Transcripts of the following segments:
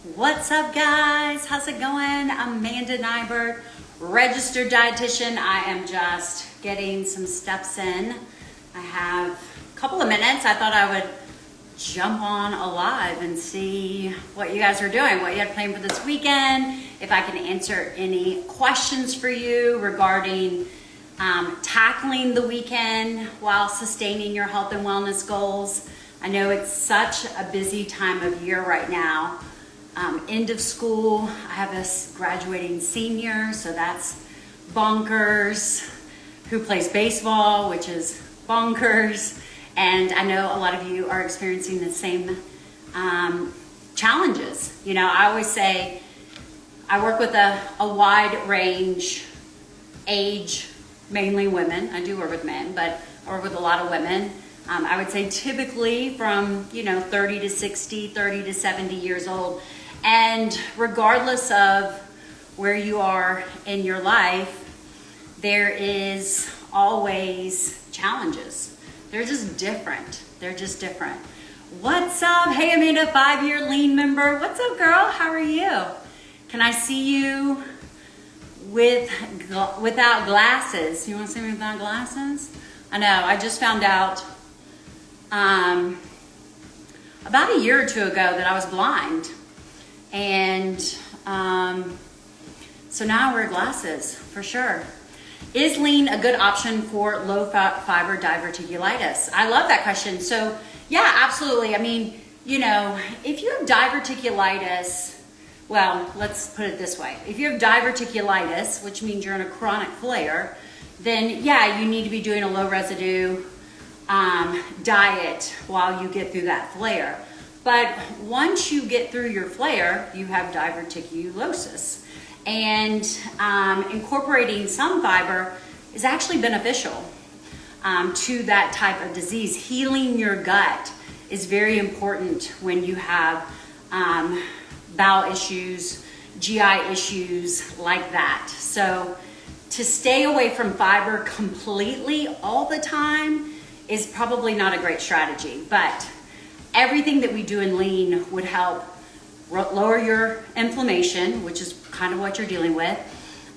What's up, guys? How's it going? I'm Amanda Nybert, registered dietitian. I am just getting some steps in. I have a couple of minutes. I thought I would jump on live and see what you guys are doing, what you had planned for this weekend, if I can answer any questions for you regarding tackling the weekend while sustaining your health and wellness goals. I know it's such a busy time of year right now. End of school, I have this graduating senior, so that's bonkers, who plays baseball, which is bonkers. And I know a lot of you are experiencing the same challenges. You know, I always say I work with a wide range age, mainly women. I do work with men, but I work with a lot of women. I would say typically from, 30 to 60, 30 to 70 years old. And regardless of where you are in your life, there is always challenges. They're just different. What's up? Hey, Amanda, 5-year lean member. What's up, girl? How are you? Can I see you without glasses? You want to see me without glasses? I know. I just found out about a year or two ago that I was blind. And so now I wear glasses for sure. Is lean a good option for low fiber diverticulitis? I love that question. So yeah, absolutely. I mean, if you have diverticulitis, well, let's put it this way. If you have diverticulitis, which means you're in a chronic flare, then yeah, you need to be doing a low residue diet while you get through that flare. But once you get through your flare, you have diverticulosis. And incorporating some fiber is actually beneficial to that type of disease. Healing your gut is very important when you have bowel issues, GI issues like that. So to stay away from fiber completely all the time is probably not a great strategy. But everything that we do in lean would help lower your inflammation, which is kind of what you're dealing with,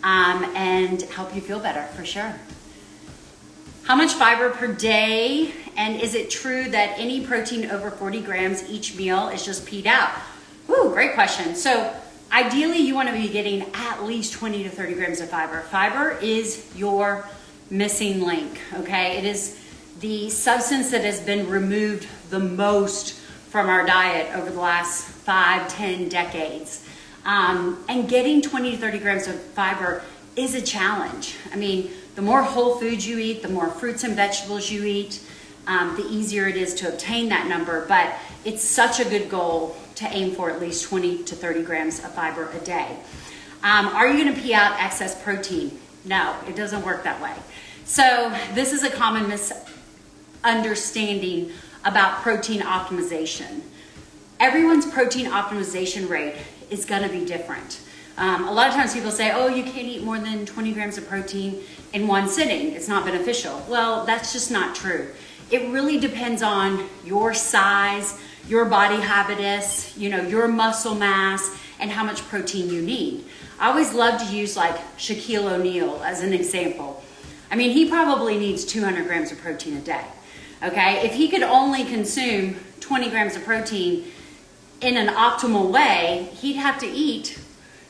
and help you feel better for sure. How much fiber per day? And is it true that any protein over 40 grams each meal is just peed out? Ooh, great question. So ideally you want to be getting at least 20 to 30 grams of fiber. Fiber is your missing link, okay? It is the substance that has been removed the most from our diet over the last 5-10 decades. And getting 20 to 30 grams of fiber is a challenge. I mean, the more whole foods you eat, the more fruits and vegetables you eat, the easier it is to obtain that number. But it's such a good goal to aim for at least 20 to 30 grams of fiber a day. Are you going to pee out excess protein? No, it doesn't work that way. So this is a common misunderstanding about protein optimization. Everyone's protein optimization rate is going to be different. A lot of times people say, oh, you can't eat more than 20 grams of protein in one sitting. It's not beneficial. Well, that's just not true. It really depends on your size, your body habitus, your muscle mass, and how much protein you need. I always love to use like Shaquille O'Neal as an example. I mean, he probably needs 200 grams of protein a day. Okay, if he could only consume 20 grams of protein in an optimal way, he'd have to eat,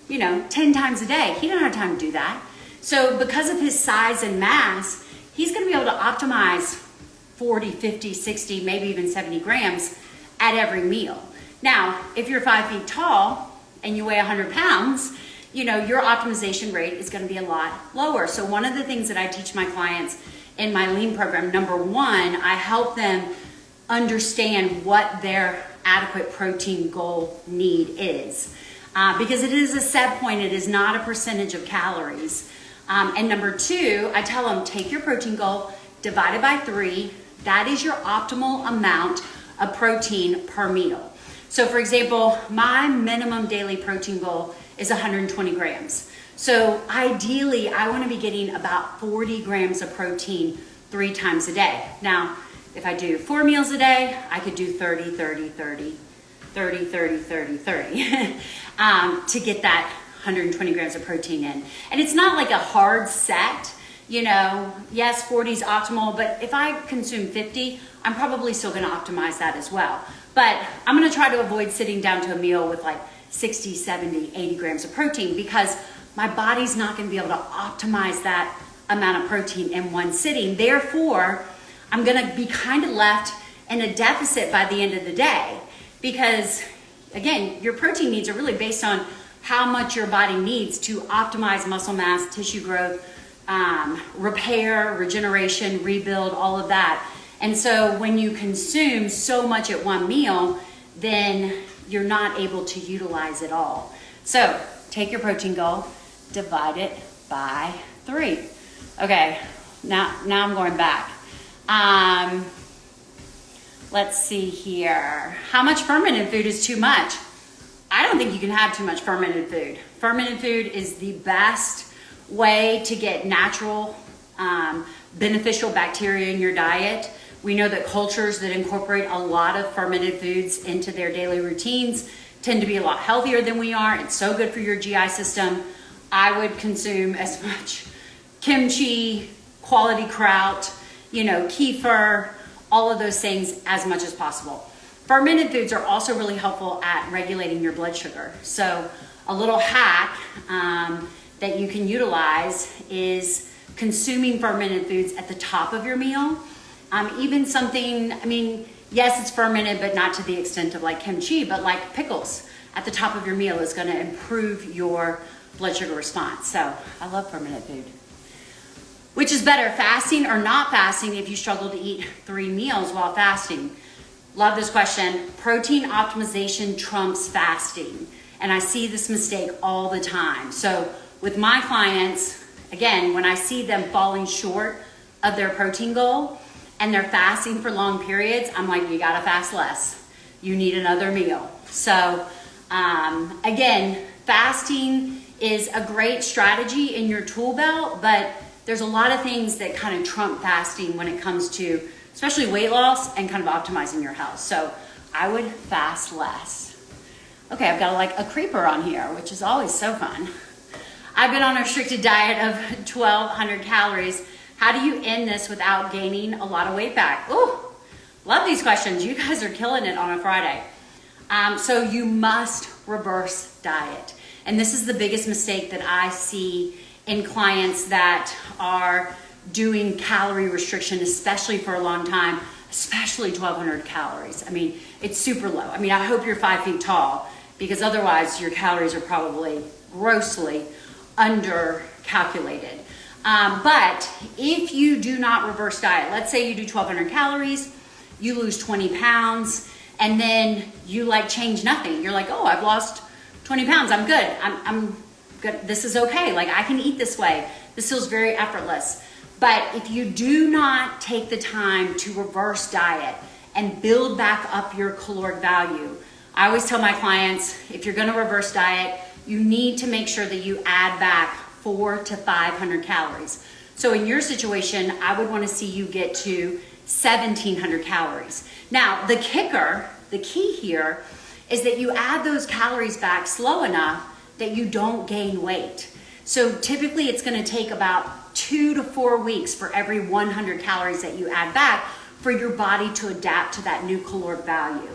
10 times a day. He don't have time to do that. So because of his size and mass, he's going to be able to optimize 40, 50, 60, maybe even 70 grams at every meal. Now, if you're 5 feet tall and you weigh 100 pounds, your optimization rate is going to be a lot lower. So one of the things that I teach my clients in my lean program, number one, I help them understand what their adequate protein goal need is. Because it is a set point, it is not a percentage of calories. And number two, I tell them, take your protein goal, divide it by 3. That is your optimal amount of protein per meal. So for example, my minimum daily protein goal is 120 grams. So ideally, I want to be getting about 40 grams of protein 3 times a day. Now, if I do 4 meals a day, I could do 30, 30, 30. 30, 30, 30, 30, to get that 120 grams of protein in. And it's not like a hard set, you know, yes, 40 is optimal, but if I consume 50, I'm probably still gonna optimize that as well. But I'm gonna try to avoid sitting down to a meal with like 60, 70, 80 grams of protein, because my body's not gonna be able to optimize that amount of protein in one sitting. Therefore, I'm gonna be kind of left in a deficit by the end of the day, because again, your protein needs are really based on how much your body needs to optimize muscle mass, tissue growth, repair, regeneration, rebuild, all of that. And so when you consume so much at one meal, then you're not able to utilize it all. So take your protein goal, divide it by 3. Okay, now I'm going back. Let's see here. How much fermented food is too much? I don't think you can have too much fermented food. Fermented food is the best way to get natural, beneficial bacteria in your diet. We know that cultures that incorporate a lot of fermented foods into their daily routines tend to be a lot healthier than we are. It's so good for your GI system. I would consume as much kimchi, quality kraut, you know, kefir, all of those things as much as possible. Fermented foods are also really helpful at regulating your blood sugar. So a little hack that you can utilize is consuming fermented foods at the top of your meal. Even something, I mean, yes, it's fermented, but not to the extent of like kimchi, but like pickles at the top of your meal is gonna improve your blood sugar response. So I love fermented food. Which is better, fasting or not fasting if you struggle to eat 3 meals while fasting? Love this question. Protein optimization trumps fasting. And I see this mistake all the time. So with my clients, again, when I see them falling short of their protein goal and they're fasting for long periods, I'm like, you gotta fast less. You need another meal. So again, fasting is a great strategy in your tool belt, but there's a lot of things that kind of trump fasting when it comes to especially weight loss and kind of optimizing your health. So I would fast less. Okay, I've got like a creeper on here, which is always so fun. I've been on a restricted diet of 1,200 calories. How do you end this without gaining a lot of weight back? Ooh, love these questions. You guys are killing it on a Friday. So you must reverse diet. And this is the biggest mistake that I see in clients that are doing calorie restriction, especially for a long time, especially 1,200 calories. I mean, it's super low. I mean, I hope you're 5 feet tall, because otherwise your calories are probably grossly under calculated. But if you do not reverse diet, let's say you do 1,200 calories, you lose 20 pounds, and then you like change nothing. You're like, oh, I've lost 20 pounds. I'm good. I'm good. This is okay. Like, I can eat this way. This feels very effortless. But if you do not take the time to reverse diet and build back up your caloric value, I always tell my clients, if you're going to reverse diet, you need to make sure that you add back 400 to 500 calories. So in your situation, I would want to see you get to 1,700 calories. Now, the kicker, the key here, is that you add those calories back slow enough that you don't gain weight. So typically it's going to take about 2 to 4 weeks for every 100 calories that you add back for your body to adapt to that new caloric value.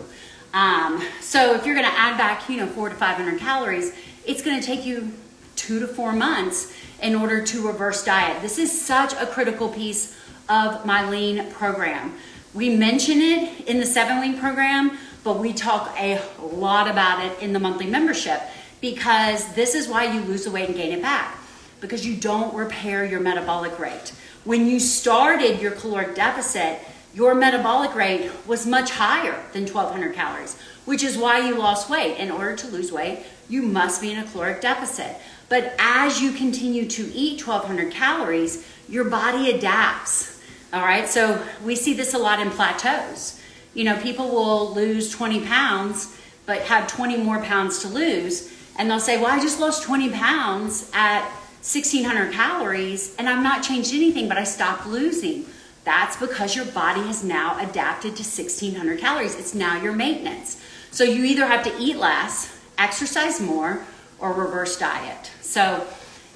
So if you're going to add back, 400 to 500 calories, it's going to take you 2 to 4 months in order to reverse diet. This is such a critical piece of my lean program. We mention it in the 7-week program, but we talk a lot about it in the monthly membership, because this is why you lose the weight and gain it back, because you don't repair your metabolic rate. When you started your caloric deficit, your metabolic rate was much higher than 1,200 calories, which is why you lost weight. In order to lose weight, you must be in a caloric deficit. But as you continue to eat 1,200 calories, your body adapts. All right, so we see this a lot in plateaus. People will lose 20 pounds, but have 20 more pounds to lose. And they'll say, well, I just lost 20 pounds at 1,600 calories and I've not changed anything, but I stopped losing. That's because your body has now adapted to 1,600 calories. It's now your maintenance. So you either have to eat less, exercise more, or reverse diet. So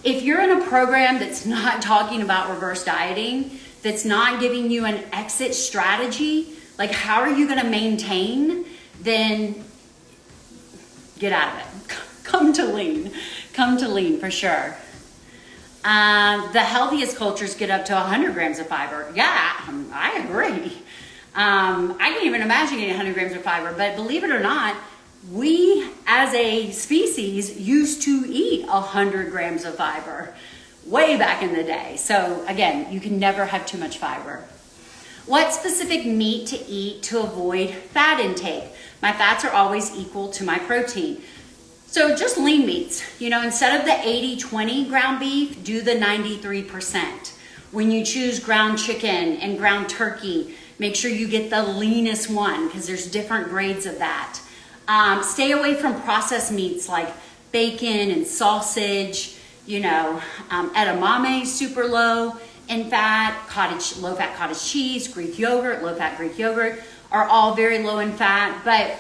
if you're in a program that's not talking about reverse dieting, that's not giving you an exit strategy, like how are you gonna maintain, then get out of it. Come to lean for sure. The healthiest cultures get up to 100 grams of fiber. Yeah, I agree. I can't even imagine getting 100 grams of fiber, but believe it or not, we as a species used to eat 100 grams of fiber way back in the day. So again, you can never have too much fiber. What specific meat to eat to avoid fat intake? My fats are always equal to my protein. So just lean meats, instead of the 80-20 ground beef, do the 93%. When you choose ground chicken and ground turkey, make sure you get the leanest one because there's different grades of that. Stay away from processed meats like bacon and sausage, edamame is super low in fat, low-fat cottage cheese, Greek yogurt, low-fat Greek yogurt are all very low in fat. But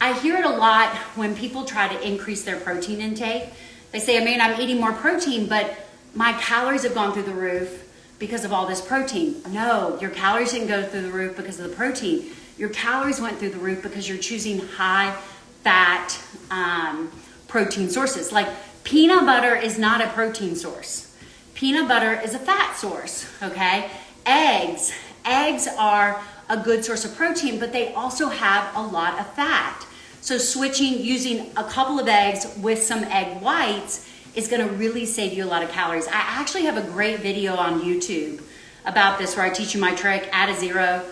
I hear it a lot when people try to increase their protein intake. They say, I mean, I'm eating more protein, but my calories have gone through the roof because of all this protein. No, your calories didn't go through the roof because of the protein. Your calories went through the roof because you're choosing high fat protein sources. Like peanut butter is not a protein source. Peanut butter is a fat source, okay? Eggs are a good source of protein, but they also have a lot of fat. So using a couple of eggs with some egg whites is gonna really save you a lot of calories. I actually have a great video on YouTube about this where I teach you my trick, add a 0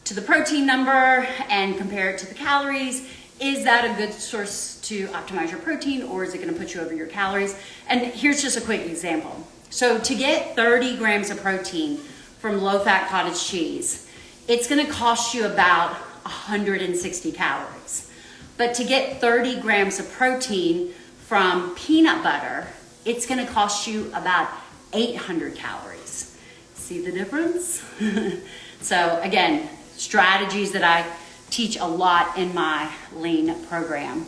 to the protein number and compare it to the calories. Is that a good source to optimize your protein, or is it gonna put you over your calories? And here's just a quick example. So to get 30 grams of protein from low-fat cottage cheese, it's gonna cost you about 160 calories. But to get 30 grams of protein from peanut butter, it's gonna cost you about 800 calories. See the difference? So again, strategies that I teach a lot in my lean program.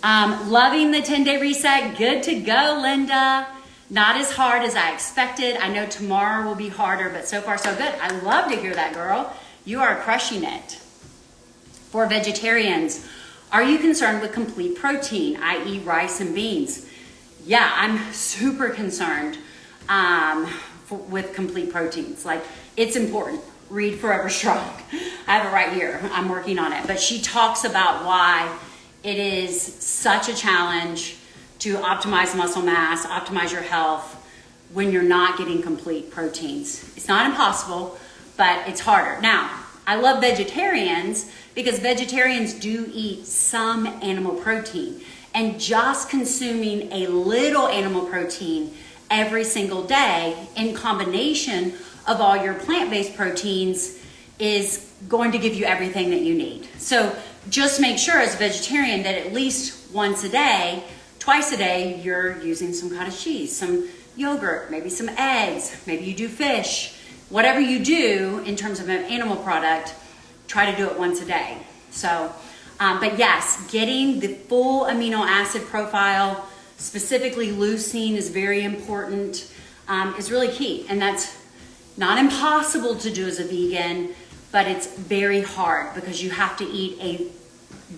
Loving the 10-day reset, good to go, Linda. Not as hard as I expected. I know tomorrow will be harder, but so far so good. I love to hear that, girl. You are crushing it. For vegetarians, are you concerned with complete protein, i.e. rice and beans? Yeah, I'm super concerned with complete proteins. Like, it's important. Read Forever Strong. I have it right here. I'm working on it. But she talks about why it is such a challenge to optimize muscle mass, optimize your health when you're not getting complete proteins. It's not impossible, but it's harder. Now, I love vegetarians because vegetarians do eat some animal protein, and just consuming a little animal protein every single day in combination of all your plant-based proteins is going to give you everything that you need. So just make sure as a vegetarian that at least once a day, twice a day, you're using some cottage cheese, some yogurt, maybe some eggs, maybe you do fish. Whatever you do in terms of an animal product, try to do it once a day. So, but yes, getting the full amino acid profile, specifically leucine is very important, is really key. And that's not impossible to do as a vegan, but it's very hard because you have to eat a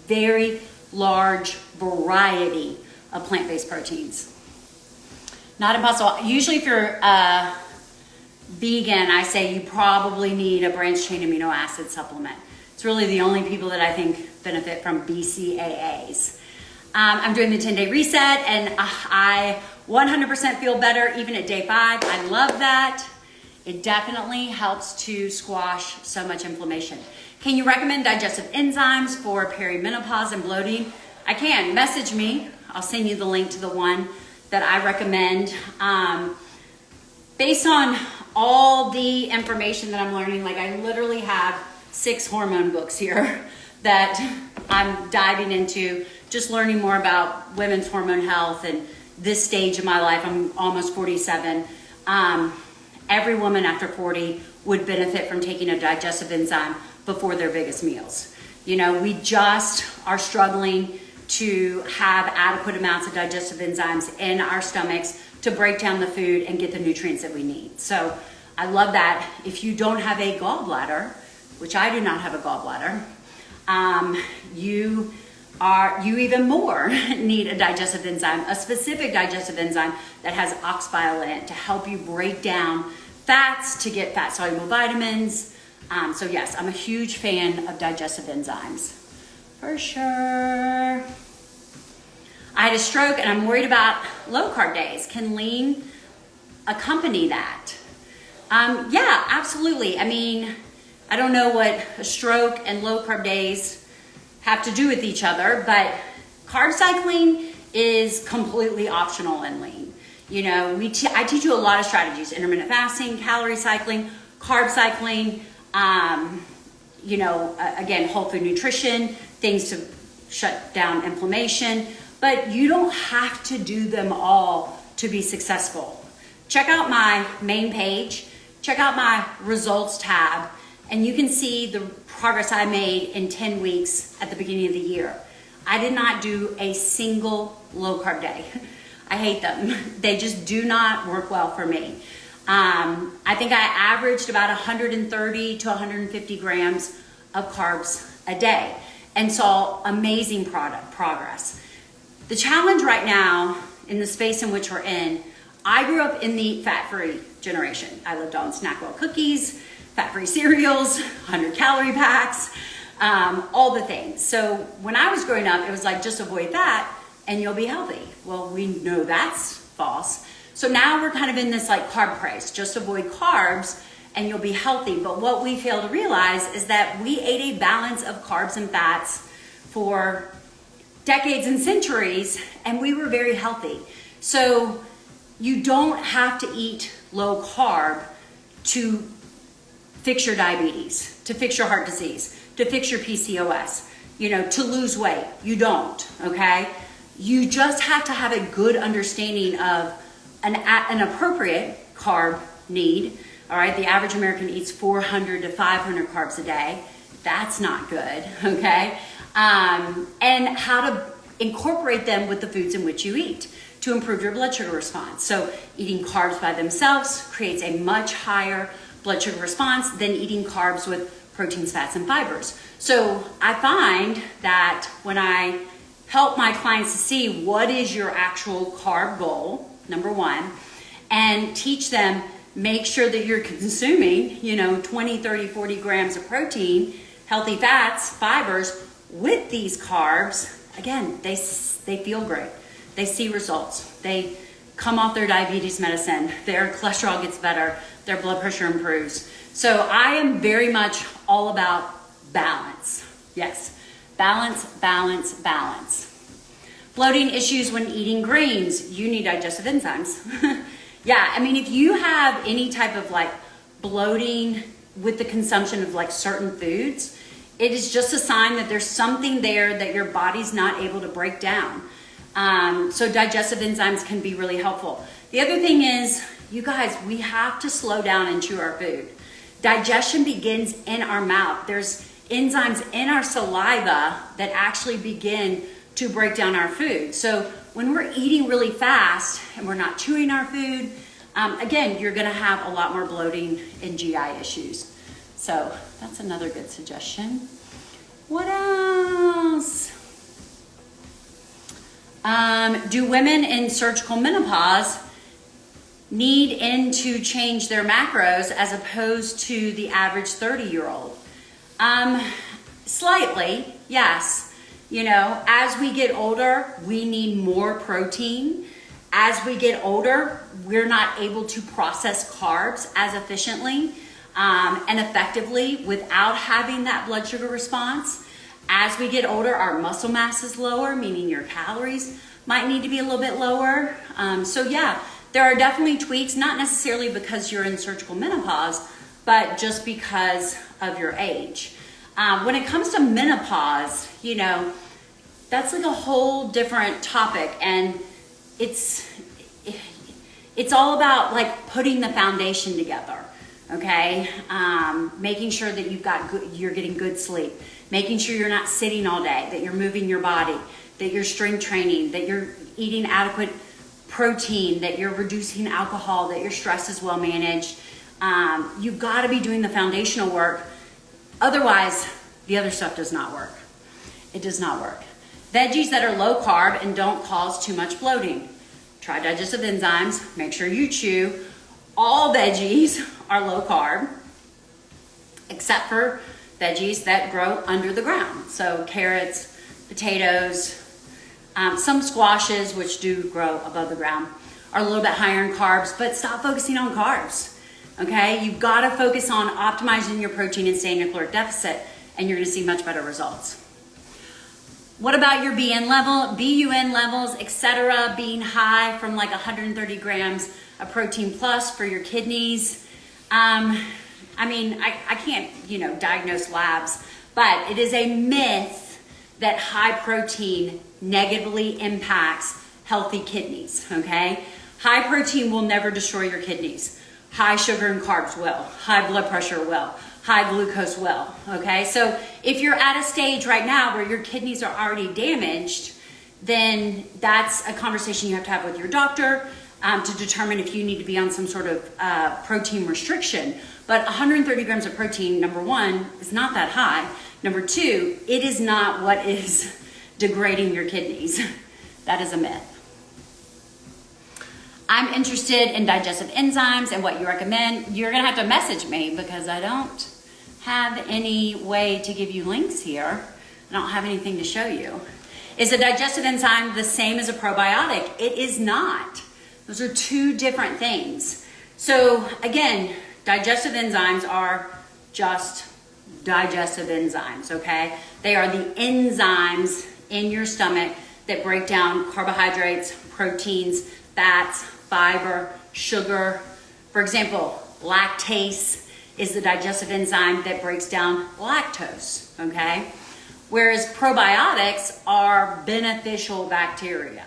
very large variety of plant-based proteins. Not impossible. Usually if you're vegan, I say you probably need a branched chain amino acid supplement. It's really the only people that I think benefit from BCAAs. I'm doing the 10-day reset and I 100% feel better even at day 5. I love that. It definitely helps to squash so much inflammation. Can you recommend digestive enzymes for perimenopause and bloating? I can. Message me. I'll send you the link to the one that I recommend. Based on all the information that I'm learning, like I literally have 6 hormone books here that I'm diving into, just learning more about women's hormone health and this stage of my life. I'm almost 47. Every woman after 40 would benefit from taking a digestive enzyme before their biggest meals. You know, we just are struggling to have adequate amounts of digestive enzymes in our stomachs to break down the food and get the nutrients that we need. So I love that. If you don't have a gallbladder, which I do not have a gallbladder, you even more need a digestive enzyme, a specific digestive enzyme that has oxbile in it to help you break down fats, to get fat soluble vitamins. So yes, I'm a huge fan of digestive enzymes. For sure. I had a stroke and I'm worried about low carb days. Can lean accompany that? Yeah, absolutely. I mean, I don't know what a stroke and low carb days have to do with each other, but carb cycling is completely optional in lean. You know, I teach you a lot of strategies: intermittent fasting, calorie cycling, carb cycling, you know, again, whole food nutrition, things to shut down inflammation, but you don't have to do them all to be successful. Check out my main page, check out my results tab, and you can see the progress I made in 10 weeks at the beginning of the year. I did not do a single low carb day. I hate them. They just do not work well for me. I think I averaged about 130 to 150 grams of carbs a day and saw amazing progress. The challenge right now in the space in which we're in, I grew up in the fat-free generation. I lived on Snackwell cookies, fat-free cereals, 100-calorie packs, all the things. So when I was growing up, it was like, just avoid that and you'll be healthy. Well, we know that's false. So now we're kind of in this like carb craze, just avoid carbs and you'll be healthy. But what we fail to realize is that we ate a balance of carbs and fats for decades and centuries, and we were very healthy. So you don't have to eat low carb to fix your diabetes, to fix your heart disease, to fix your PCOS, you know, to lose weight. You don't, okay? You just have to have a good understanding of an appropriate carb need. All right, the average American eats 400 to 500 carbs a day. That's not good, okay? And how to incorporate them with the foods in which you eat to improve your blood sugar response. So eating carbs by themselves creates a much higher blood sugar response than eating carbs with proteins, fats, and fibers. So I find that when I help my clients to see what is your actual carb goal, number one, and teach them, make sure that you're consuming, 20, 30, 40 grams of protein, healthy fats, fibers with these carbs. Again, they feel great. They see results. They come off their diabetes medicine. Their cholesterol gets better. Their blood pressure improves. So I am very much all about balance. Yes, balance, balance, balance. Bloating issues when eating grains. You need digestive enzymes. Yeah, I mean, if you have any type of like bloating with the consumption of like certain foods, it is just a sign that there's something there that your body's not able to break down. So digestive enzymes can be really helpful. The other thing is, you guys, we have to slow down and chew our food. Digestion begins in our mouth. There's enzymes in our saliva that actually begin to break down our food. So when we're eating really fast and we're not chewing our food, again, you're gonna have a lot more bloating and GI issues. So that's another good suggestion. What else? Do women in surgical menopause need to change their macros as opposed to the average 30-year-old? Slightly, yes. As we get older, we need more protein. As we get older, we're not able to process carbs as efficiently and effectively without having that blood sugar response. As we get older, our muscle mass is lower, meaning your calories might need to be a little bit lower. So yeah, there are definitely tweaks, not necessarily because you're in surgical menopause, but just because of your age. When it comes to menopause, that's like a whole different topic, and it's all about like putting the foundation together, okay? Making sure that you're getting good sleep, making sure you're not sitting all day, that you're moving your body, that you're strength training, that you're eating adequate protein, that you're reducing alcohol, that your stress is well managed. You've got to be doing the foundational work. Otherwise, the other stuff does not work. It does not work. Veggies that are low carb and don't cause too much bloating. Try digestive enzymes. Make sure you chew. All veggies are low carb, except for veggies that grow under the ground. So carrots, potatoes, some squashes, which do grow above the ground, are a little bit higher in carbs, but stop focusing on carbs, okay? You've got to focus on optimizing your protein and staying in a caloric deficit, and you're going to see much better results. What about your BN levels, etc., being high from like 130 grams of protein plus for your kidneys? I can't, diagnose labs, but it is a myth that high protein negatively impacts healthy kidneys, okay? High protein will never destroy your kidneys. High sugar and carbs will. High blood pressure will. High glucose will, okay? So if you're at a stage right now where your kidneys are already damaged, then that's a conversation you have to have with your doctor to determine if you need to be on some sort of protein restriction. But 130 grams of protein, number one, is not that high. Number two, it is not what is degrading your kidneys. That is a myth. I'm interested in digestive enzymes and what you recommend. You're gonna have to message me because I don't have any way to give you links here. I don't have anything to show you. Is a digestive enzyme the same as a probiotic? It is not. Those are two different things. So again, digestive enzymes are just digestive enzymes, okay? They are the enzymes in your stomach that break down carbohydrates, proteins, fats, fiber, sugar. For example, lactase is the digestive enzyme that breaks down lactose, okay? Whereas probiotics are beneficial bacteria.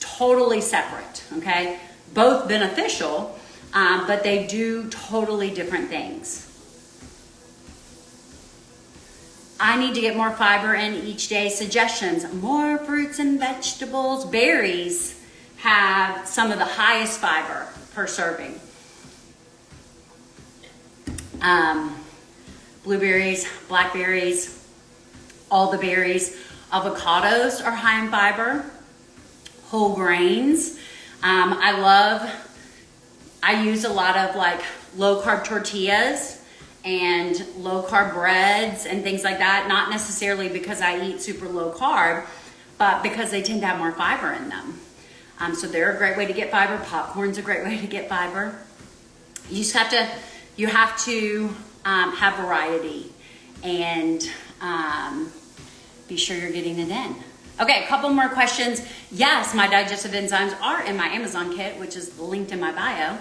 Totally separate, okay? Both beneficial, but they do totally different things. I need to get more fiber in each day. Suggestions: more fruits and vegetables. Berries have some of the highest fiber per serving. Blueberries, blackberries, all the berries. Avocados are high in fiber. Whole grains. I use a lot of like low carb tortillas and low carb breads and things like that, not necessarily because I eat super low carb, but because they tend to have more fiber in them. So they're a great way to get fiber. Popcorn's a great way to get fiber. You just have to have variety and be sure you're getting it in. Okay, a couple more questions. Yes, my digestive enzymes are in my Amazon kit, which is linked in my bio.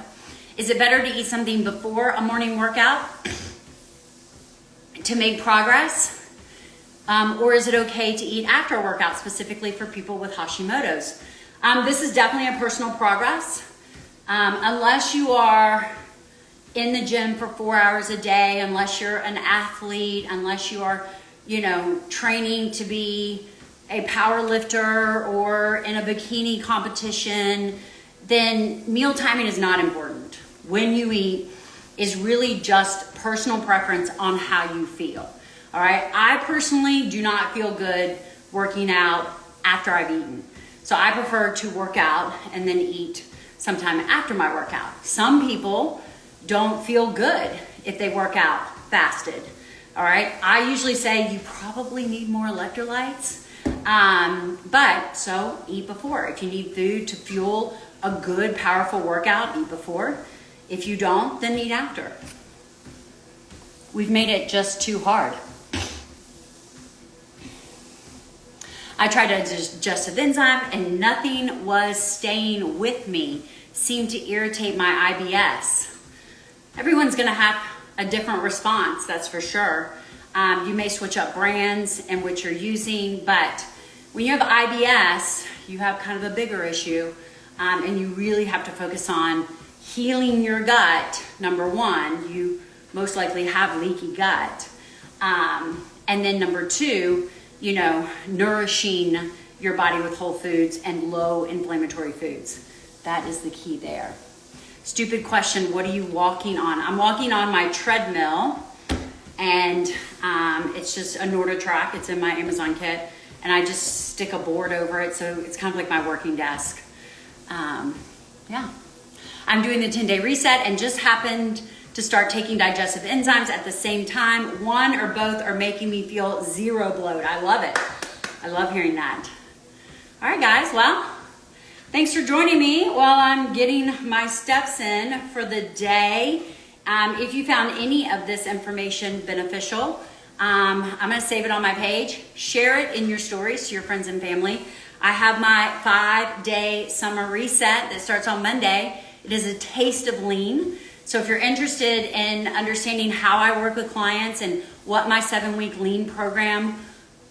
Is it better to eat something before a morning workout to make progress? Or is it okay to eat after a workout, specifically for people with Hashimoto's? This is definitely a personal progress. Unless you are in the gym for 4 hours a day, unless you're an athlete, unless you are, training to be a power lifter or in a bikini competition, then meal timing is not important. When you eat is really just personal preference on how you feel. All right. I personally do not feel good working out after I've eaten. So I prefer to work out and then eat sometime after my workout. Some people don't feel good if they work out fasted. All right. I usually say you probably need more electrolytes. So eat before. If you need food to fuel a good, powerful workout, eat before. If you don't, then eat after. We've made it just too hard. I tried a digestive enzyme and nothing was staying with me. Seemed to irritate my IBS. Everyone's gonna have a different response, that's for sure. You may switch up brands and what you're using, but when you have IBS, you have kind of a bigger issue, and you really have to focus on healing your gut. Number one, you most likely have leaky gut. And then number two, you know, nourishing your body with whole foods and low inflammatory foods. That is the key there. Stupid question, what are you walking on? I'm walking on my treadmill, and it's just a Norda track. It's in my Amazon kit, and I just stick a board over it, so it's kind of like my working desk. Yeah. I'm doing the 10-day reset and just happened to start taking digestive enzymes at the same time. One or both are making me feel zero bloat. I love it. I love hearing that. All right, guys. Well, thanks for joining me while I'm getting my steps in for the day. If you found any of this information beneficial, I'm going to save it on my page. Share it in your stories to your friends and family. I have my 5-day summer reset that starts on Monday. It is a taste of lean. So if you're interested in understanding how I work with clients and what my 7-week lean program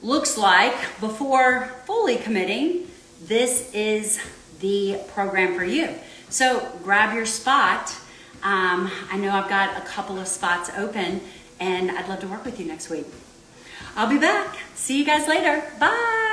looks like before fully committing, this is the program for you. So grab your spot. I know I've got a couple of spots open, and I'd love to work with you next week. I'll be back. See you guys later. Bye.